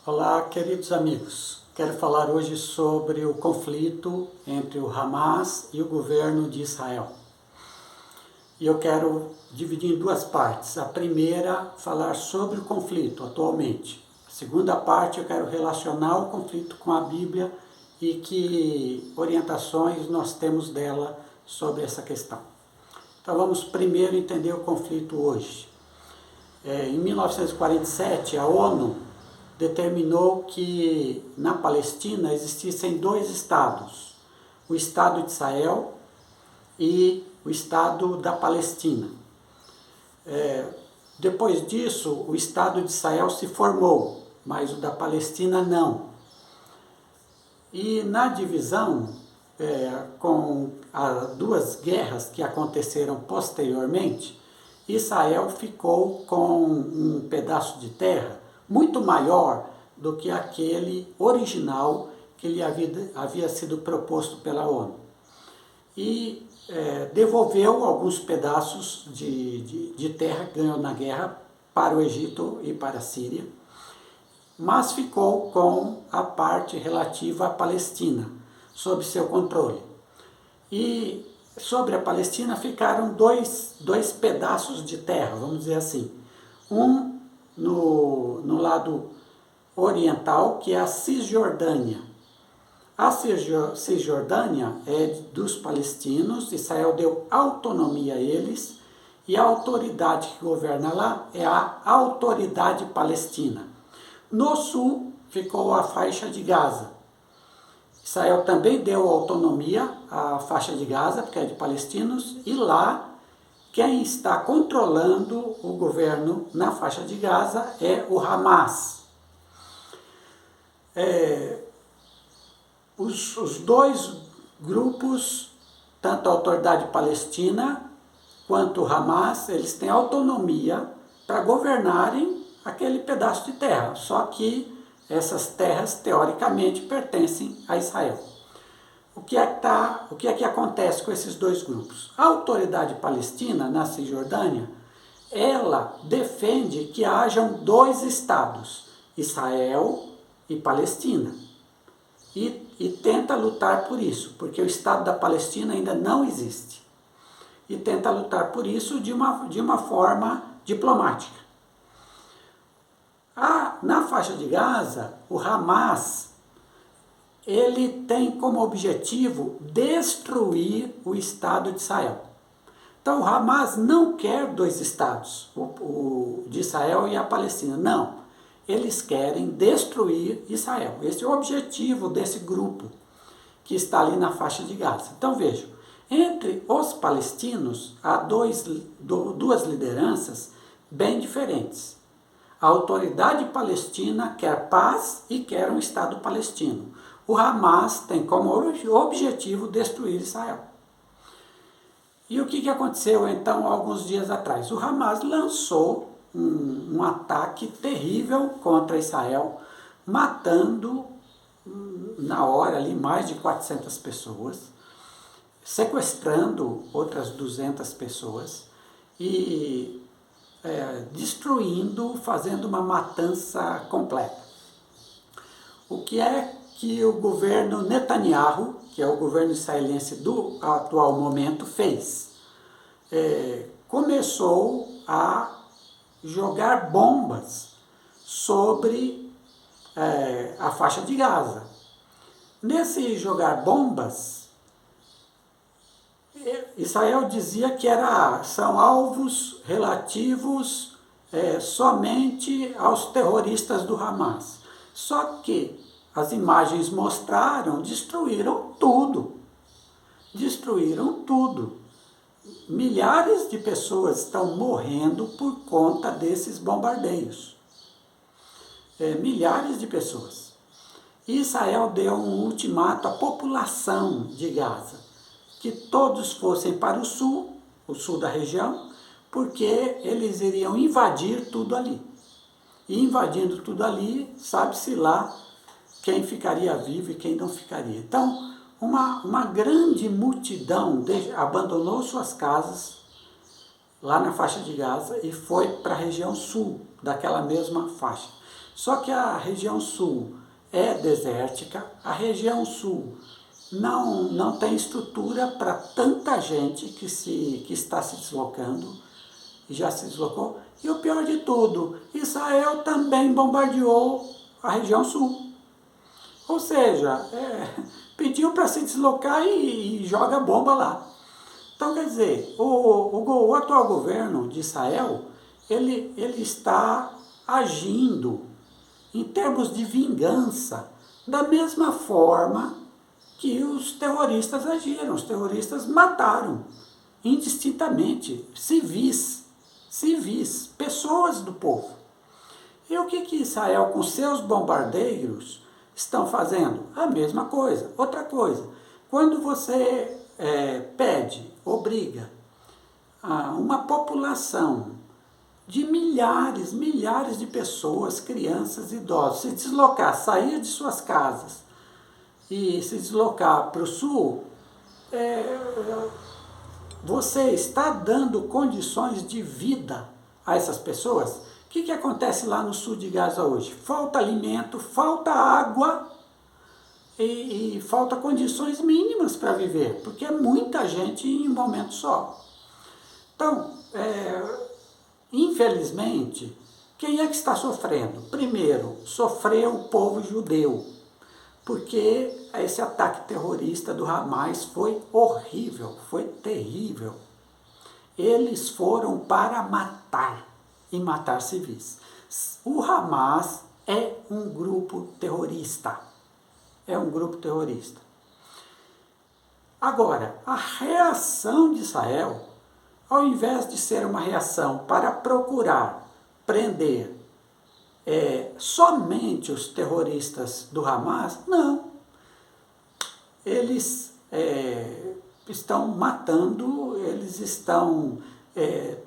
Olá, queridos amigos. Quero falar hoje sobre o conflito entre o Hamas e o governo de Israel. E eu quero dividir em duas partes. A primeira, falar sobre o conflito atualmente. A segunda parte, eu quero relacionar o conflito com a Bíblia e que orientações nós temos dela sobre essa questão. Então vamos primeiro entender o conflito hoje. Em 1947, a ONU determinou que na Palestina existissem dois estados, o Estado de Israel e o Estado da Palestina. Depois disso, o Estado de Israel se formou, mas o da Palestina não. E na divisão, com as duas guerras que aconteceram posteriormente, Israel ficou com um pedaço de terra muito maior do que aquele original que lhe havia sido proposto pela ONU. E devolveu alguns pedaços de terra que ganhou na guerra para o Egito e para a Síria, mas ficou com a parte relativa à Palestina, sob seu controle. E sobre a Palestina ficaram dois pedaços de terra, vamos dizer assim. Um no lado oriental, que é a Cisjordânia. A Cisjordânia é dos palestinos, Israel deu autonomia a eles, e a autoridade que governa lá é a Autoridade Palestina. No sul ficou a faixa de Gaza. Israel também deu autonomia à faixa de Gaza, porque é de palestinos, e lá quem está controlando o governo na faixa de Gaza é o Hamas. Os dois grupos, tanto a Autoridade Palestina quanto o Hamas, eles têm autonomia para governarem aquele pedaço de terra, só que essas terras, teoricamente, pertencem a Israel. O que é que acontece com esses dois grupos? A Autoridade Palestina, na Cisjordânia, ela defende que hajam dois estados, Israel e Palestina. E tenta lutar por isso, porque o Estado da Palestina ainda não existe. E tenta lutar por isso de uma forma diplomática. Na faixa de Gaza, o Hamas ele tem como objetivo destruir o Estado de Israel. Então, o Hamas não quer dois estados, o de Israel e a Palestina. Não, eles querem destruir Israel. Esse é o objetivo desse grupo que está ali na faixa de Gaza. Então, vejam, entre os palestinos há duas lideranças bem diferentes. A Autoridade Palestina quer paz e quer um Estado palestino. O Hamas tem como objetivo destruir Israel. E o que aconteceu então alguns dias atrás? O Hamas lançou um ataque terrível contra Israel, matando na hora ali mais de 400 pessoas, sequestrando outras 200 pessoas e destruindo, fazendo uma matança completa. O que é que o governo Netanyahu, que é o governo israelense do atual momento, fez? Começou a jogar bombas sobre a faixa de Gaza. Nesse jogar bombas, Israel dizia que são alvos relativos somente aos terroristas do Hamas. Só que as imagens mostraram, destruíram tudo. Destruíram tudo. Milhares de pessoas estão morrendo por conta desses bombardeios. Milhares de pessoas. Israel deu um ultimato à população de Gaza, que todos fossem para o sul da região, porque eles iriam invadir tudo ali. E invadindo tudo ali, sabe-se lá quem ficaria vivo e quem não ficaria. Então, uma grande multidão abandonou suas casas lá na faixa de Gaza e foi para a região sul daquela mesma faixa. Só que a região sul é desértica, a região sul não tem estrutura para tanta gente que está se deslocando, e já se deslocou. E o pior de tudo, Israel também bombardeou a região sul. Ou seja, pediu para se deslocar e joga bomba lá. Então, quer dizer, o atual governo de Israel, ele está agindo em termos de vingança, da mesma forma que os terroristas agiram. Os terroristas mataram indistintamente civis, pessoas do povo. E o que Israel, com seus bombardeiros, estão fazendo? A mesma coisa. Outra coisa, quando você pede, obriga uma população de milhares de pessoas, crianças, idosos, se deslocar, sair de suas casas e se deslocar para o sul, você está dando condições de vida a essas pessoas. O que acontece lá no sul de Gaza hoje? Falta alimento, falta água e falta condições mínimas para viver, porque é muita gente em um momento só. Então, infelizmente, quem é que está sofrendo? Primeiro, sofreu o povo judeu, porque esse ataque terrorista do Hamas foi horrível, foi terrível. Eles foram para matar e matar civis. O Hamas é um grupo terrorista. É um grupo terrorista. Agora, a reação de Israel, ao invés de ser uma reação para procurar prender somente os terroristas do Hamas, não. Eles estão matando, eles estão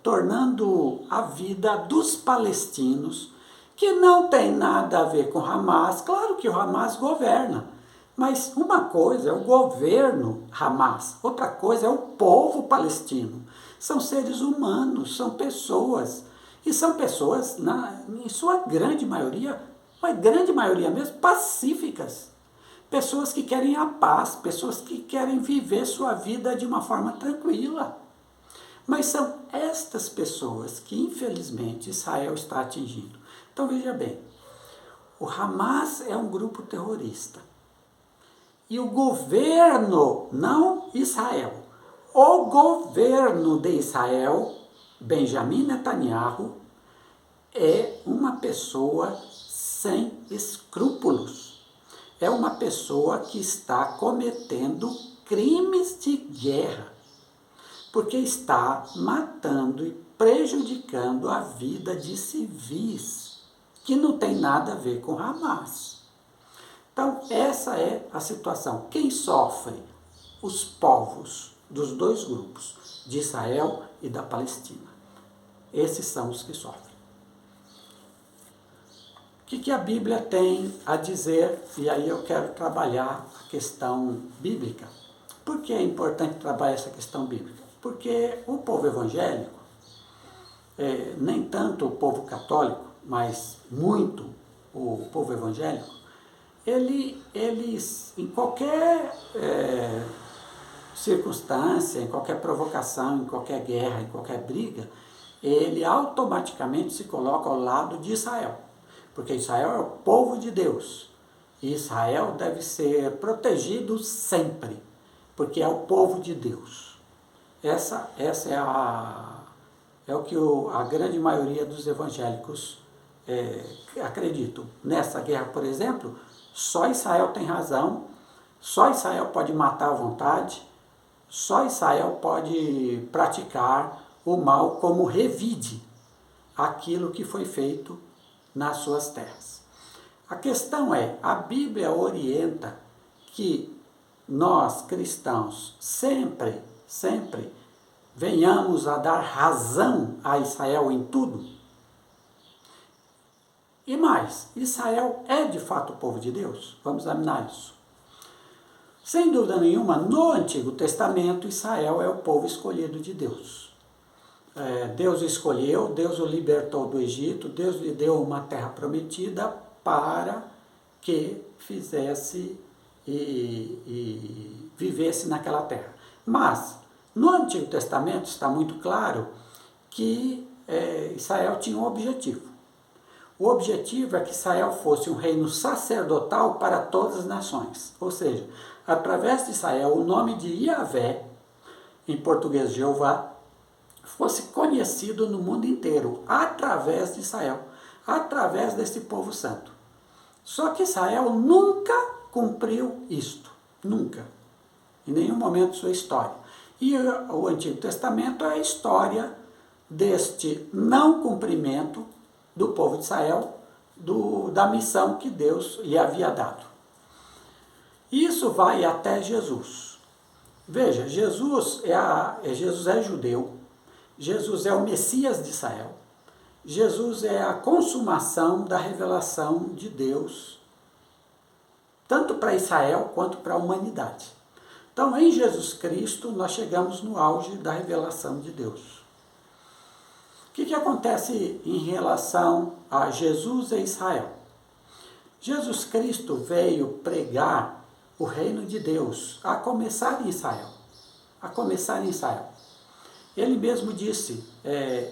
tornando a vida dos palestinos, que não tem nada a ver com o Hamas. Claro que o Hamas governa, mas uma coisa é o governo Hamas, outra coisa é o povo palestino. São seres humanos, são pessoas, e são pessoas, em sua grande maioria, uma grande maioria mesmo, pacíficas. Pessoas que querem a paz, pessoas que querem viver sua vida de uma forma tranquila. Mas são estas pessoas que, infelizmente, Israel está atingindo. Então, veja bem, o Hamas é um grupo terrorista. E o governo, não Israel, o governo de Israel, Benjamin Netanyahu, é uma pessoa sem escrúpulos. É uma pessoa que está cometendo crimes de guerra, porque está matando e prejudicando a vida de civis, que não tem nada a ver com Hamas. Então, essa é a situação. Quem sofre? Os povos dos dois grupos, de Israel e da Palestina. Esses são os que sofrem. O que a Bíblia tem a dizer? E aí eu quero trabalhar a questão bíblica. Por que é importante trabalhar essa questão bíblica? Porque o povo evangélico, nem tanto o povo católico, mas muito o povo evangélico, eles em qualquer circunstância, em qualquer provocação, em qualquer guerra, em qualquer briga, ele automaticamente se coloca ao lado de Israel. Porque Israel é o povo de Deus. E Israel deve ser protegido sempre, porque é o povo de Deus. Essa é o que a grande maioria dos evangélicos acreditam. Nessa guerra, por exemplo, só Israel tem razão, só Israel pode matar à vontade, só Israel pode praticar o mal como revide aquilo que foi feito nas suas terras. A questão é, a Bíblia orienta que nós, cristãos, sempre venhamos a dar razão a Israel em tudo. E mais, Israel é de fato o povo de Deus? Vamos examinar isso. Sem dúvida nenhuma, no Antigo Testamento, Israel é o povo escolhido de Deus. Deus o escolheu, Deus o libertou do Egito, Deus lhe deu uma terra prometida para que fizesse e vivesse naquela terra. Mas, no Antigo Testamento está muito claro que Israel tinha um objetivo. O objetivo é que Israel fosse um reino sacerdotal para todas as nações. Ou seja, através de Israel, o nome de Yahvé, em português Jeová, fosse conhecido no mundo inteiro, através de Israel, através desse povo santo. Só que Israel nunca cumpriu isto, nunca, em nenhum momento de sua história. E o Antigo Testamento é a história deste não cumprimento do povo de Israel, da missão que Deus lhe havia dado. Isso vai até Jesus. Veja, Jesus é judeu, Jesus é o Messias de Israel, Jesus é a consumação da revelação de Deus, tanto para Israel quanto para a humanidade. Então, em Jesus Cristo, nós chegamos no auge da revelação de Deus. O que acontece em relação a Jesus e Israel? Jesus Cristo veio pregar o reino de Deus, a começar em Israel. Ele mesmo disse,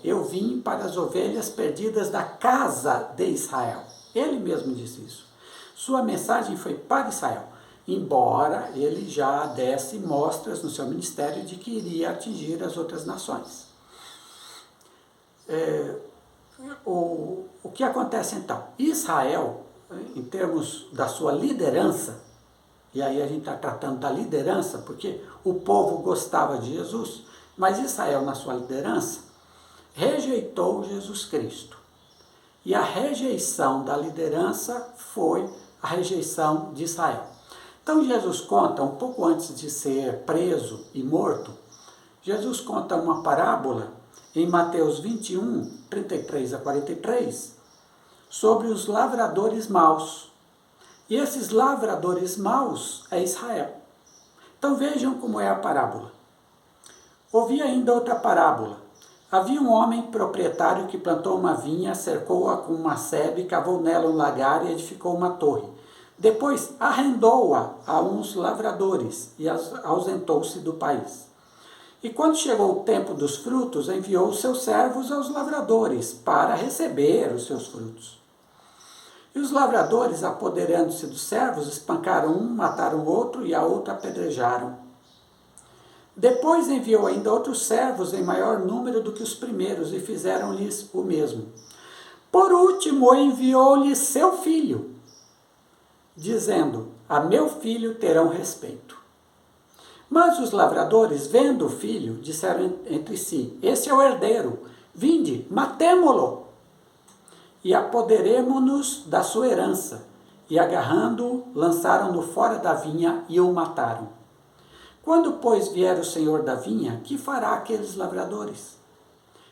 eu vim para as ovelhas perdidas da casa de Israel. Ele mesmo disse isso. Sua mensagem foi para Israel, embora ele já desse mostras no seu ministério de que iria atingir as outras nações. O que acontece então? Israel, em termos da sua liderança, e aí a gente está tratando da liderança, porque o povo gostava de Jesus, mas Israel, na sua liderança, rejeitou Jesus Cristo. E a rejeição da liderança foi a rejeição de Israel. Então Jesus conta, um pouco antes de ser preso e morto, Jesus conta uma parábola em Mateus 21, 33 a 43, sobre os lavradores maus. E esses lavradores maus é Israel. Então vejam como é a parábola. Ouvi ainda outra parábola. Havia um homem proprietário que plantou uma vinha, cercou-a com uma sebe, cavou nela um lagar e edificou uma torre. Depois arrendou-a a uns lavradores e ausentou-se do país. E quando chegou o tempo dos frutos, enviou os seus servos aos lavradores para receber os seus frutos. E os lavradores, apoderando-se dos servos, espancaram um, mataram o outro e a outro apedrejaram. Depois enviou ainda outros servos em maior número do que os primeiros e fizeram-lhes o mesmo. Por último, enviou-lhes seu filho, dizendo, a meu filho terão respeito. Mas os lavradores, vendo o filho, disseram entre si, esse é o herdeiro, vinde, matemo-lo, e apoderemo-nos da sua herança. E agarrando-o, lançaram-no fora da vinha e o mataram. Quando, pois, vier o senhor da vinha, que fará aqueles lavradores?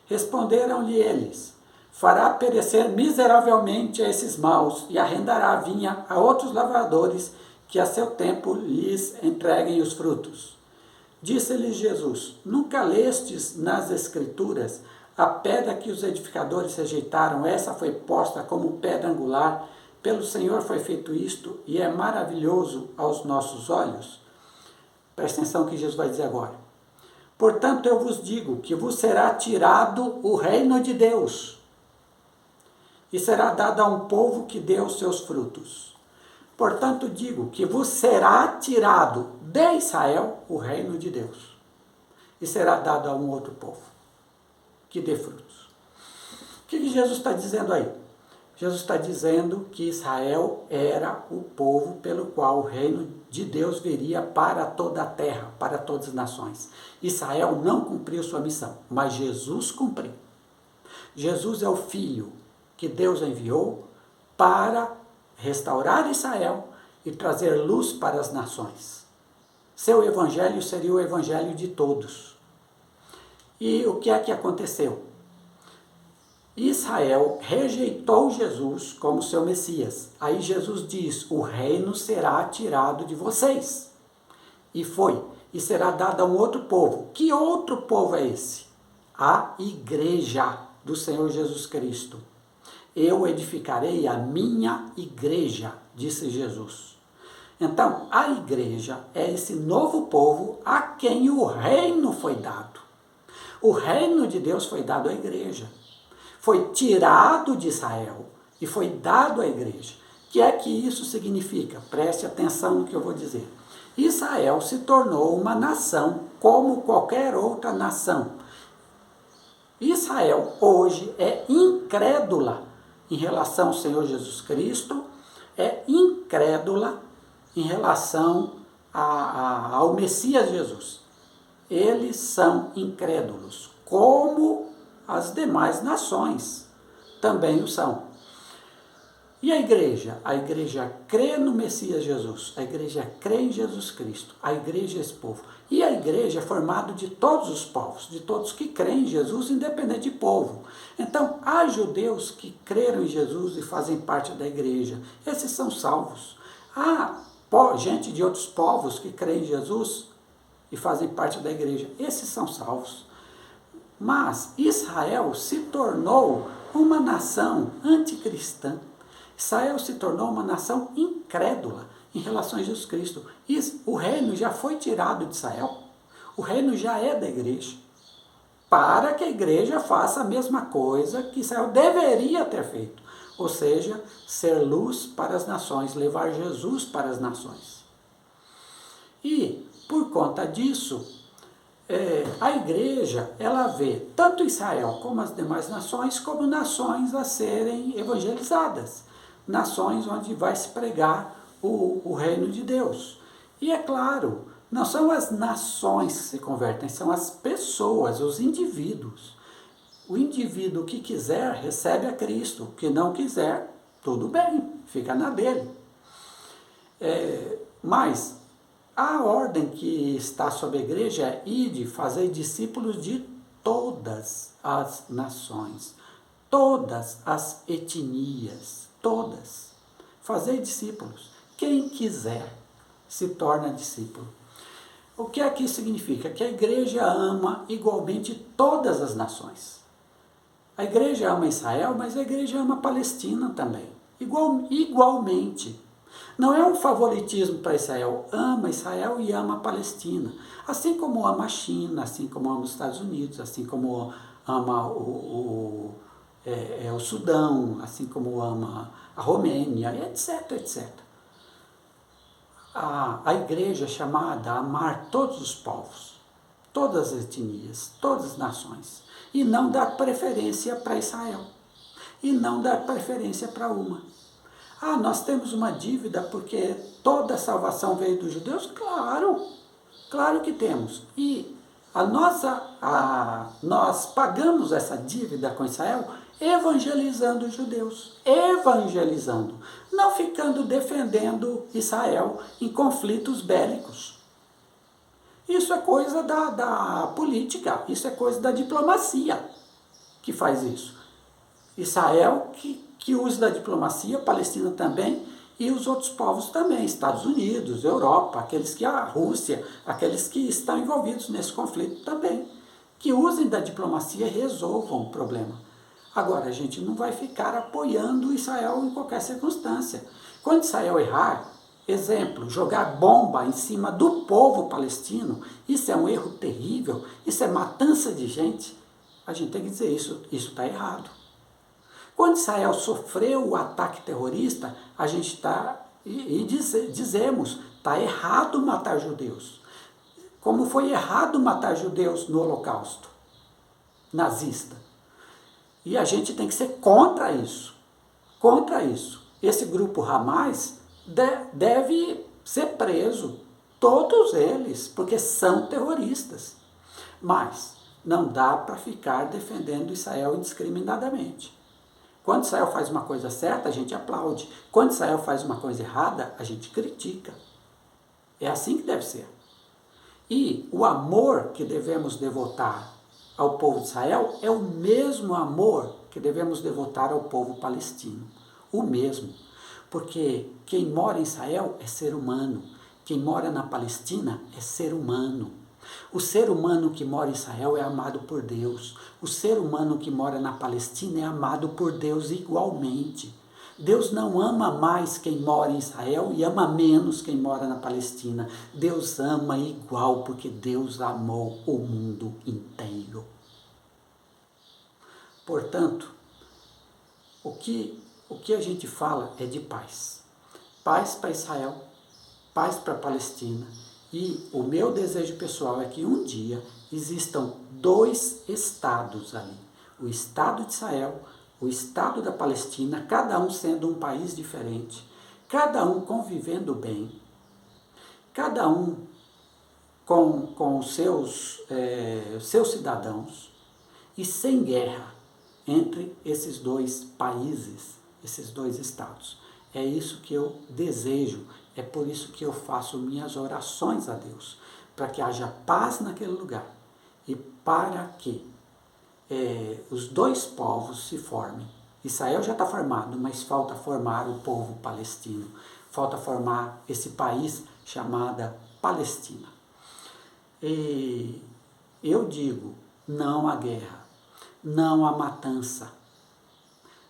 Responderam-lhe eles, fará perecer miseravelmente a esses maus e arrendará a vinha a outros lavradores que a seu tempo lhes entreguem os frutos. Disse-lhes Jesus, nunca lestes nas Escrituras a pedra que os edificadores rejeitaram, essa foi posta como pedra angular, pelo Senhor foi feito isto e é maravilhoso aos nossos olhos? Presta atenção que Jesus vai dizer agora. Portanto, eu vos digo que vos será tirado o reino de Deus e será dado a um povo que dê os seus frutos. Portanto, digo que vos será tirado de Israel o reino de Deus e será dado a um outro povo que dê frutos. O que Jesus está dizendo aí? Jesus está dizendo que Israel era o povo pelo qual o reino de Deus viria para toda a terra, para todas as nações. Israel não cumpriu sua missão, mas Jesus cumpriu. Jesus é o Filho que Deus enviou para restaurar Israel e trazer luz para as nações. Seu evangelho seria o evangelho de todos. E o que é que aconteceu? Israel rejeitou Jesus como seu Messias. Aí Jesus diz, o reino será tirado de vocês. E foi. E será dado a um outro povo. Que outro povo é esse? a igreja do Senhor Jesus Cristo. Eu edificarei a minha igreja, disse Jesus. Então, a igreja é esse novo povo a quem o reino foi dado. O reino de Deus foi dado à igreja. Foi tirado de Israel e foi dado à igreja. O que é que isso significa? Preste atenção no que eu vou dizer. Israel se tornou uma nação como qualquer outra nação. Israel hoje é incrédula em relação ao Senhor Jesus Cristo, é incrédula em relação ao Messias Jesus. Eles são incrédulos, como as demais nações também o são. E a igreja? A igreja crê no Messias Jesus, a igreja crê em Jesus Cristo, a igreja é esse povo. E a igreja é formada de todos os povos, de todos que creem em Jesus, independente de povo. Então, há judeus que creram em Jesus e fazem parte da igreja, esses são salvos. Há gente de outros povos que creem em Jesus e fazem parte da igreja, esses são salvos. Mas Israel se tornou uma nação anticristã. Israel se tornou uma nação incrédula em relação a Jesus Cristo. O reino já foi tirado de Israel. O reino já é da igreja. Para que a igreja faça a mesma coisa que Israel deveria ter feito. Ou seja, ser luz para as nações, levar Jesus para as nações. E, por conta disso, a igreja, ela vê tanto Israel como as demais nações como nações a serem evangelizadas. Nações onde vai se pregar o reino de Deus. E é claro, não são as nações que se convertem, são as pessoas, os indivíduos. O indivíduo que quiser recebe a Cristo, o que não quiser, tudo bem, fica na dele. Mas a ordem que está sobre a igreja é ide, fazer discípulos de todas as nações, todas as etnias, todas. Fazer discípulos. Quem quiser se torna discípulo. O que aqui significa? Que a igreja ama igualmente todas as nações. A igreja ama Israel, mas a igreja ama a Palestina também. Igualmente. Não é um favoritismo para Israel. Ama Israel e ama a Palestina. Assim como ama a China, assim como ama os Estados Unidos, assim como ama o Sudão, assim como ama a Romênia, etc, etc. A igreja é chamada a amar todos os povos, todas as etnias, todas as nações, e não dar preferência para Israel, e não dar preferência para uma. Nós temos uma dívida porque toda a salvação veio dos judeus? Claro que temos. E nós pagamos essa dívida com Israel evangelizando os judeus, evangelizando, não ficando defendendo Israel em conflitos bélicos. Isso é coisa da política, isso é coisa da diplomacia que faz isso. Israel que usa da diplomacia, Palestina também, e os outros povos também, Estados Unidos, Europa, a Rússia, aqueles que estão envolvidos nesse conflito também, que usem da diplomacia e resolvam o problema. Agora, a gente não vai ficar apoiando Israel em qualquer circunstância. Quando Israel errar, exemplo, jogar bomba em cima do povo palestino, isso é um erro terrível, isso é matança de gente, a gente tem que dizer isso está errado. Quando Israel sofreu o ataque terrorista, a gente dizemos, está errado matar judeus. Como foi errado matar judeus no Holocausto nazista. E a gente tem que ser contra isso. Contra isso. Esse grupo Hamas deve ser preso. Todos eles, porque são terroristas. Mas não dá para ficar defendendo Israel indiscriminadamente. Quando Israel faz uma coisa certa, a gente aplaude. Quando Israel faz uma coisa errada, a gente critica. É assim que deve ser. E o amor que devemos devotar ao povo de Israel é o mesmo amor que devemos devotar ao povo palestino. O mesmo. Porque quem mora em Israel é ser humano. Quem mora na Palestina é ser humano. O ser humano que mora em Israel é amado por Deus. O ser humano que mora na Palestina é amado por Deus igualmente. Deus não ama mais quem mora em Israel e ama menos quem mora na Palestina. Deus ama igual, porque Deus amou o mundo inteiro. Portanto, o que a gente fala é de paz. Paz para Israel, paz para a Palestina. E o meu desejo pessoal é que um dia existam 2 estados ali. O Estado de Israel, o Estado da Palestina, cada um sendo um país diferente, cada um convivendo bem, cada um com os seus cidadãos e sem guerra entre esses 2 países, esses 2 estados. É isso que eu desejo, é por isso que eu faço minhas orações a Deus, para que haja paz naquele lugar e para que os 2 povos se formem. Israel já está formado, mas falta formar o povo palestino, falta formar esse país chamado Palestina. E eu digo, não à guerra, não à matança,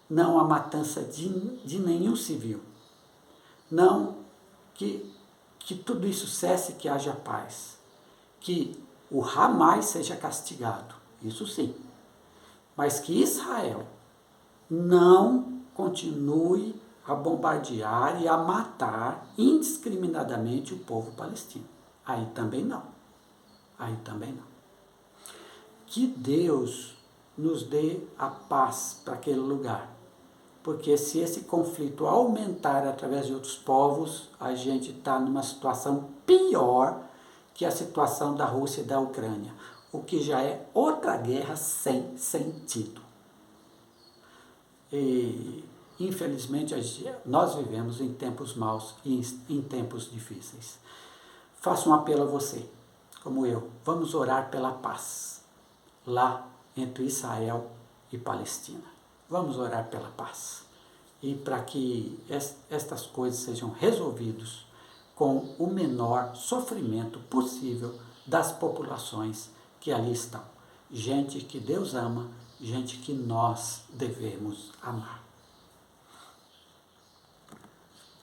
não há matança de nenhum civil. Não que tudo isso cesse, que haja paz. Que o Hamas seja castigado, isso sim. Mas que Israel não continue a bombardear e a matar indiscriminadamente o povo palestino. Aí também não. Aí também não. Que Deus nos dê a paz para aquele lugar. Porque se esse conflito aumentar através de outros povos, a gente está numa situação pior que a situação da Rússia e da Ucrânia, o que já é outra guerra sem sentido. E, infelizmente, nós vivemos em tempos maus e em tempos difíceis. Faço um apelo a você, como eu, vamos orar pela paz, lá entre Israel e Palestina. Vamos orar pela paz e para que estas coisas sejam resolvidas com o menor sofrimento possível das populações que ali estão. Gente que Deus ama, gente que nós devemos amar.